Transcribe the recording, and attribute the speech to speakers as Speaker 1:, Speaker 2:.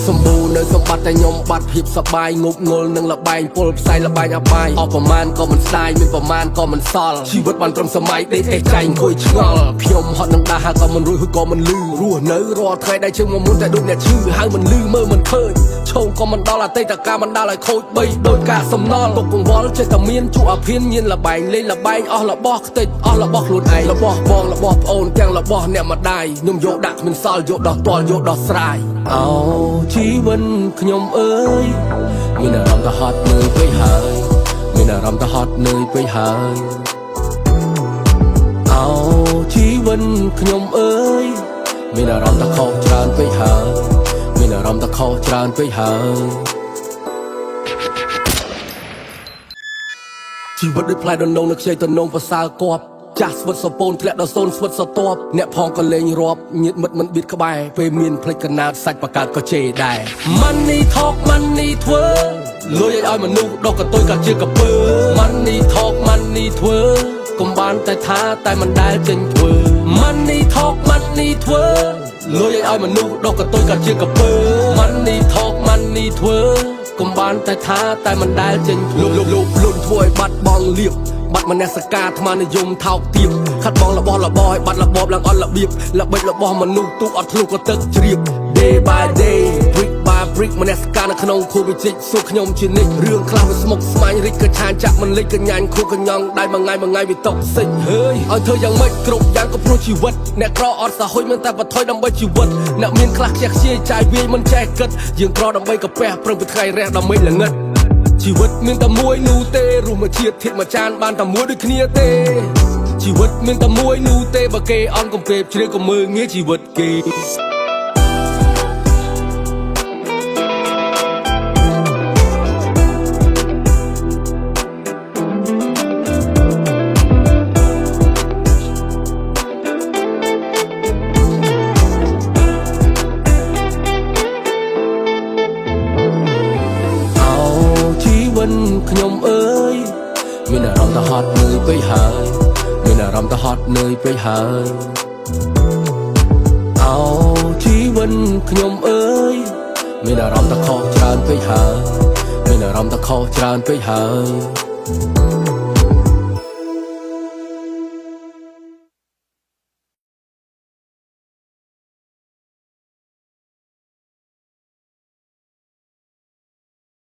Speaker 1: សម្បូរនៅសម្បត្តិតែខ្ញុំបាត់ភាពសប្បាយងប់ងល់នឹងលបែងពលផ្សាយលបែងអបាយអស់ប្រមាណក៏មិនស្ដាយមានប្រមាណក៏មិនសល់ជីវិតបានត្រឹមសម័យដេកតែចែងអង្គុយឆ្ងល់ខ្ញុំហត់នឹងដាស់ក៏មិនរួចក៏មិនលឺរស់នៅរាល់ថ្ងៃដែលជើងមកមុនតែដូចអ្នកឈឺហៅមិនលឺមើលមិនឃើញឈោងក៏មិនដល់អតីតកាលមិនដល់ឲ្យខូចបីដោយការសំណល់ពុកកង្វល់ចេះតែមានជួអាភិនញៀនលបែងលេងលបែងអស់របស់ខ្ទេចអស់របស់ខ្លួនឯងរបស់បងរបស់ប្អូនទាំងរបស់អ្នកម្ដាយខ្ញុំយកដាក់គ្មានសល់យកដោះតល់យកដោះស្រាយអោជីវិតខ្ញុំអើយមានអារម្មណ៍ថាហត់នឿយពេកហើយមានអារម្មណ៍ថាហត់នឿយពេកហើយអោជីវិតខ្ញុំអើយមានអារម្មណ៍ថាខុសច្រើនពេកហើយមានអារម្មណ៍ថាខុសច្រើនពេកហើយជីវិតដូចផ្លែដំណងនៅខ្ចីតំណងប្រសើរគប់ចាស់ស្វិតសពូនធ្លាក់ដល់សូនស្វិតសតបអ្នកផងក៏លេងរាប់ញាតមិត្តមិនបៀតក្បែរពេលមានផ្លេចកណាតសាច់បកាតក៏ជេរដែរ Money talk money ធ្វើលុយឲ្យមនុស្សដកកតុយក៏ជាកពើ Money talk money ធ្វើកុំបានតែថាតែមិនដែលចេញធ្វើ Money talk money ធ្វើលុយឲ្យមនុស្សដកកតុយក៏ជាកពើ Money talk money ធ្វើកុំបានតែថាតែមិនដែលចេញធ្វើលោកលុនធ្វើឲ្យបាត់បង់លៀបបាត់មនសិការអាត្មានិយមថោកទាបខាត់បងរបស់របរឲ្យបាត់របបឡើងអត់របៀបល្បិចរបស់មនុស្សទូកអត់ធ្លុះក៏ទឹកជ្រាប Day by day brick by brick មនសិការនៅក្នុងខួបវិជិសួរខ្ញុំជានិច្ចរឿងខ្លះវាស្មុគស្មាញរិចក៏ឆានចាក់មិនលិចកញ្ញាញ់ខួបកញ្ញងដៃមួយថ្ងៃវាຕົកសិចហើយឲ្យធ្វើយ៉ាងម៉េចគ្រប់យ៉ាងក៏ព្រោះជីវិតអ្នកក្រអត់សាហុយមិនតែបថុយដើម្បីជីវិតអ្នកមានខ្លះខ្ជះខ្ជាយចាយវាយមិនចេះគិតយើងក្រដើម្បីកាពះប្រឹងពីថ្ងៃរះដើម្បីល្ងិតជីវិតមានតែមួយនោះទេរស់មួយជាតិធាតុមួយចានបានតែមួយដូចគ្នាទេជីវិតមានតែមួយនោះទេបើគេអន់កំពេបជ្រឿកុំមើលងាយជីវិតគេខ្ញុំអើយមានអារម្មណ៍ថាហត់នឿយពេកហើយមានអារម្មណ៍ថាហត់នឿយពេកហើយអោជីវិតខ្ញុំអើយមានអារម្មណ៍ថាខុសច្រើនពេកហើយមានអារម្មណ៍ថាខុសច្រើនពេកហើយ